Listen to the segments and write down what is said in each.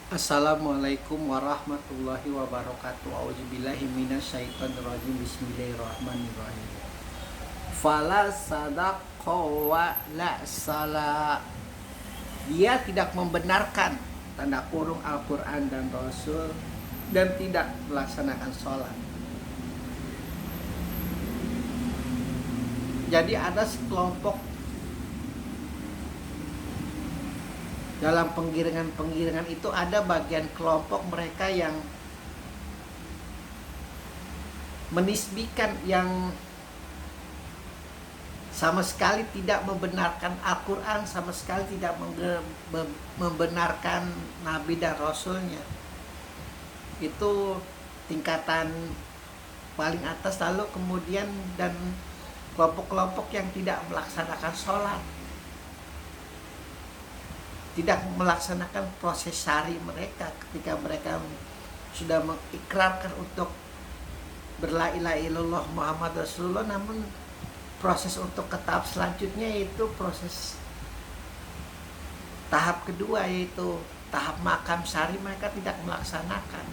Assalamualaikum warahmatullahi wabarakatuh. Auzubillahi minasyaitonirrajim. Bismillahirrahmanirrahim. Fala sadaqa wa la sala. Dia tidak membenarkan tanda kurung Al-Quran dan Rasul dan tidak melaksanakan sholat. Jadi ada sekelompok dalam penggiringan itu, ada bagian kelompok mereka yang menisbikan, yang sama sekali tidak membenarkan Al-Quran, sama sekali tidak membenarkan Nabi dan Rasulnya. Itu tingkatan paling atas. Lalu kemudian dan kelompok-kelompok yang tidak melaksanakan sholat, tidak melaksanakan proses syari mereka ketika mereka sudah mengikrarkan untuk berla ilaha illallah Muhammad Rasulullah, namun proses untuk ke tahap selanjutnya yaitu proses tahap kedua, yaitu tahap makam syari, mereka tidak melaksanakan.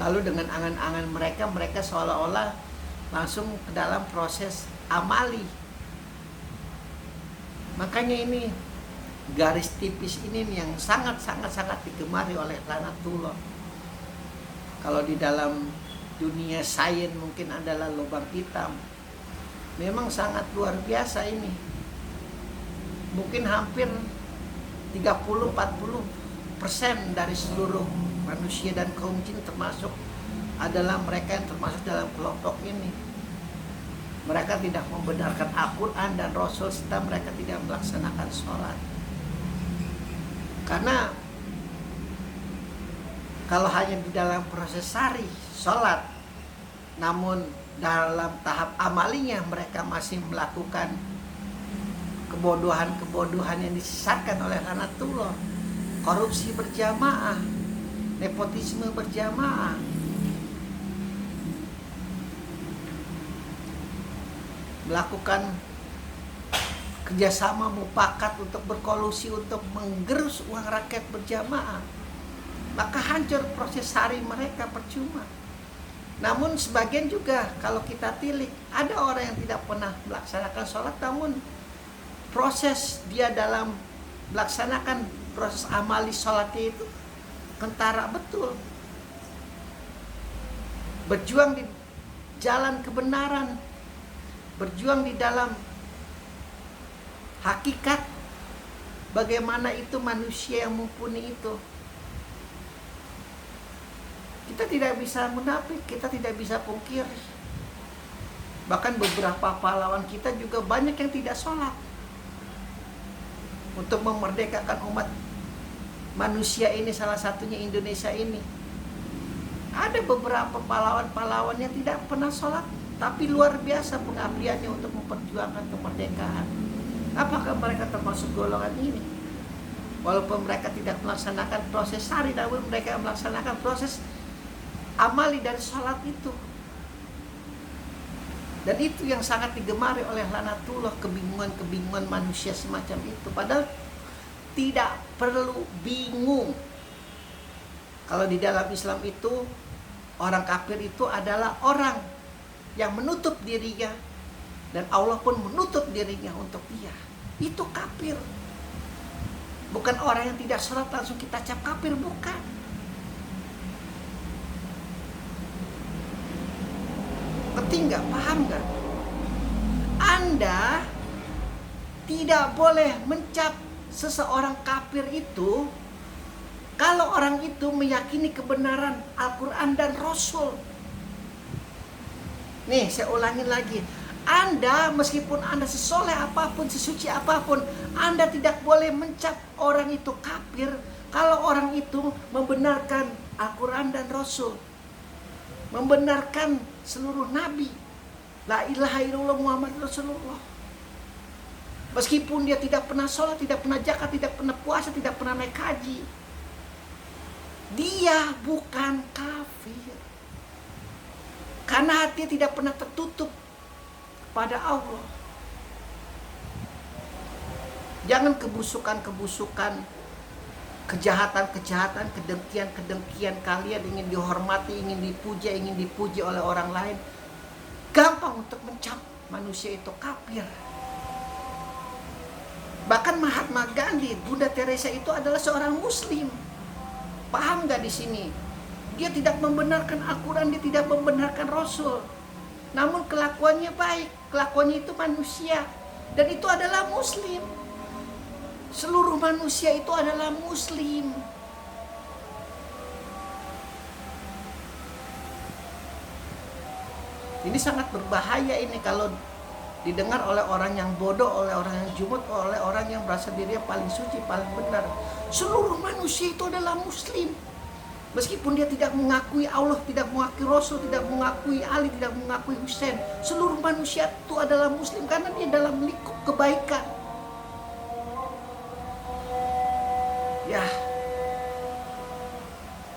Lalu dengan angan-angan mereka seolah-olah langsung ke dalam proses amali. Makanya ini garis tipis ini yang sangat digemari oleh Lanatullah. Kalau di dalam dunia sains mungkin adalah lubang hitam. Memang sangat luar biasa ini. Mungkin hampir 30-40% dari seluruh manusia dan kaum jin termasuk adalah mereka yang termasuk dalam kelompok ini. Mereka tidak membenarkan Al-Quran dan Rasul serta mereka tidak melaksanakan sholat. Karena kalau hanya di dalam proses syari sholat, namun dalam tahap amalinya mereka masih melakukan kebodohan yang disesatkan oleh Lanatullah, korupsi berjamaah, nepotisme berjamaah, melakukan kerjasama mufakat untuk berkolusi untuk menggerus uang rakyat berjamaah, maka hancur proses syari mereka, percuma. Namun sebagian juga kalau kita tilik, ada orang yang tidak pernah melaksanakan sholat, namun proses dia dalam melaksanakan proses amali sholatnya itu kentara betul, berjuang di jalan kebenaran, berjuang di dalam hakikat bagaimana itu manusia yang mumpuni itu. Kita tidak bisa munafik, kita tidak bisa pungkiri. Bahkan beberapa pahlawan kita juga banyak yang tidak sholat untuk memerdekakan umat manusia ini, salah satunya Indonesia ini. Ada beberapa pahlawan-pahlawan yang tidak pernah sholat, tapi luar biasa pengabdiannya untuk memperjuangkan kemerdekaan. Apakah mereka termasuk golongan ini? Walaupun mereka tidak melaksanakan proses syari, namun mereka melaksanakan proses amali dari sholat itu. Dan itu yang sangat digemari oleh Lanatullah, kebingungan manusia semacam itu. Padahal tidak perlu bingung. Kalau di dalam Islam itu, orang kafir itu adalah orang yang menutup dirinya, dan Allah pun menutup dirinya untuk dia. Itu kafir. Bukan orang yang tidak sholat langsung kita cap kafir, bukan. Ngerti nggak? Paham nggak? Anda tidak boleh mencap seseorang kafir itu kalau orang itu meyakini kebenaran Al-Quran dan Rasul. Nih, saya ulangin lagi. Anda, meskipun Anda sesoleh apapun, sesuci apapun, Anda tidak boleh mencap orang itu kafir kalau orang itu membenarkan Al-Quran dan Rasul, membenarkan seluruh nabi, la ilaha illallah Muhammad Rasulullah. Meskipun dia tidak pernah sholat, tidak pernah zakat, tidak pernah puasa, tidak pernah naik haji, dia bukan kafir. Karena hati tidak pernah tertutup pada Allah. Jangan kebusukan-kebusukan kejahatan-kejahatan, kedengkian-kedengkian kalian, ingin dihormati, ingin dipuji oleh orang lain, gampang untuk mencap manusia itu kafir. Bahkan Mahatma Gandhi, Bunda Teresa itu adalah seorang muslim. Paham gak di sini? Dia tidak membenarkan Al-Quran, dia tidak membenarkan Rasul. Namun kelakuannya baik, kelakuannya itu manusia. Dan itu adalah muslim. Seluruh manusia itu adalah muslim. Ini sangat berbahaya ini kalau didengar oleh orang yang bodoh, oleh orang yang jumut, oleh orang yang merasa dirinya paling suci, paling benar. Seluruh manusia itu adalah muslim. Meskipun dia tidak mengakui Allah, tidak mengakui Rasul, tidak mengakui Ali, tidak mengakui Husain, seluruh manusia itu adalah muslim karena dia dalam lingkup kebaikan. Ya.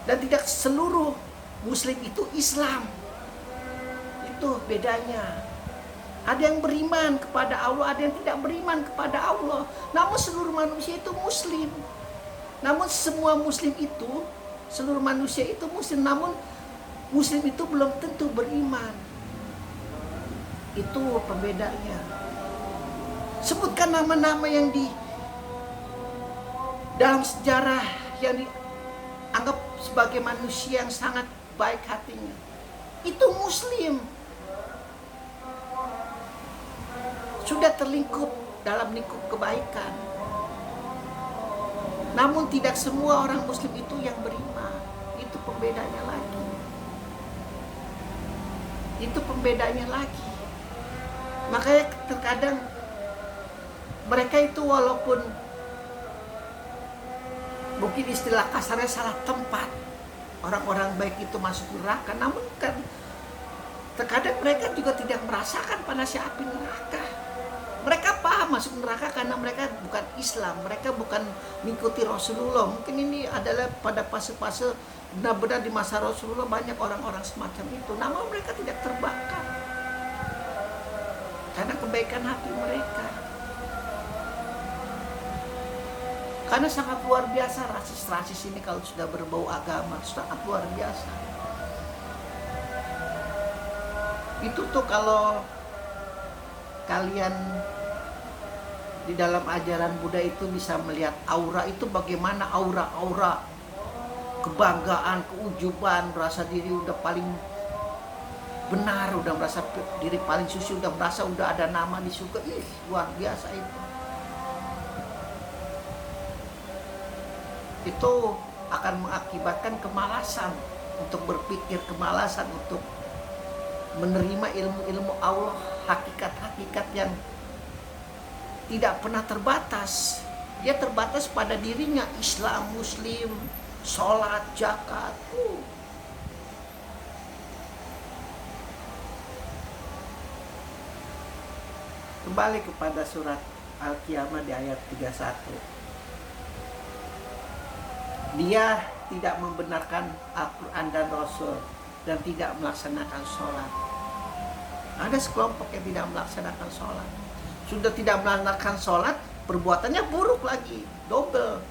Dan tidak seluruh muslim itu Islam. Itu bedanya. Ada yang beriman kepada Allah, ada yang tidak beriman kepada Allah. Namun seluruh manusia itu muslim. Namun semua muslim itu, seluruh manusia itu muslim. Namun muslim itu belum tentu beriman. Itu pembedanya. Sebutkan nama-nama yang di dalam sejarah yang dianggap sebagai manusia yang sangat baik hatinya. Itu muslim. Sudah terlingkup dalam lingkup kebaikan. Namun tidak semua orang muslim itu yang beriman. Itu pembedanya lagi. Itu pembedanya lagi. Makanya terkadang mereka itu walaupun mungkin istilah kasarnya salah tempat, orang-orang baik itu masuk neraka, namun kan terkadang mereka juga tidak merasakan panasnya api neraka. Mereka paham masuk neraka karena mereka bukan Islam, mereka bukan mengikuti Rasulullah. Mungkin ini adalah pada fase-fase benar-benar di masa Rasulullah banyak orang-orang semacam itu. Namun mereka tidak terbakar karena kebaikan hati mereka. Karena sangat luar biasa rasis-rasis ini kalau sudah berbau agama, sangat luar biasa. Itu tuh kalau kalian di dalam ajaran Buddha itu bisa melihat aura itu bagaimana, aura-aura kebanggaan, keujuban, merasa diri udah paling benar, udah merasa diri paling suci, udah merasa udah ada nama di surga. Luar biasa itu. Itu akan mengakibatkan kemalasan untuk berpikir, kemalasan untuk menerima ilmu-ilmu Allah, hakikat-hakikat yang tidak pernah terbatas. Dia terbatas pada dirinya, Islam, Muslim, sholat, zakat. Kembali kepada surat Al-Qiyamah di ayat 31. Dia tidak membenarkan Al-Quran dan Rasul dan tidak melaksanakan sholat. Ada sekelompok yang tidak melaksanakan sholat. Sudah tidak melaksanakan sholat, perbuatannya buruk lagi, double.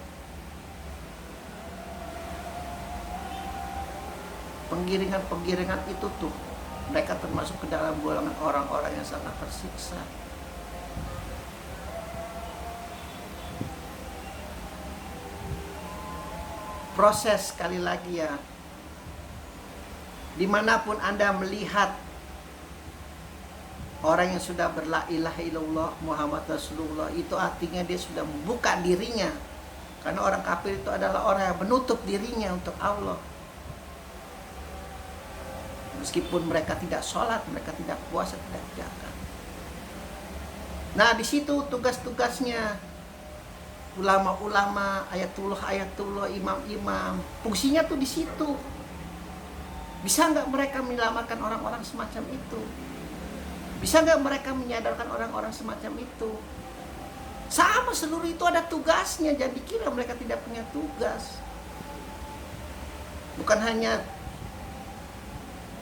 Penggiringan-penggiringan itu tuh, mereka termasuk ke dalam golongan orang-orang yang sangat tersiksa. Proses sekali lagi ya, dimanapun Anda melihat orang yang sudah berla ilaha illallah Muhammad Rasulullah, itu artinya dia sudah membuka dirinya. Karena orang kafir itu adalah orang yang menutup dirinya untuk Allah. Meskipun mereka tidak sholat, mereka tidak puasa, tidak zakat. Nah, di situ tugas-tugasnya ulama-ulama, ayatullah, imam-imam. Fungsinya tuh di situ. Bisa nggak mereka menyelamatkan orang-orang semacam itu? Bisa nggak mereka menyadarkan orang-orang semacam itu? Sama, seluruh itu ada tugasnya. Jangan dikira mereka tidak punya tugas. Bukan hanya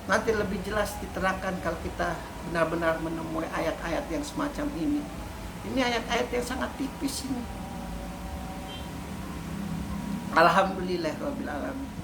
nanti lebih jelas diterangkan kalau kita benar-benar menemui ayat-ayat yang semacam ini. Ini ayat-ayat yang sangat tipis ini. Alhamdulillah rabbil alamin.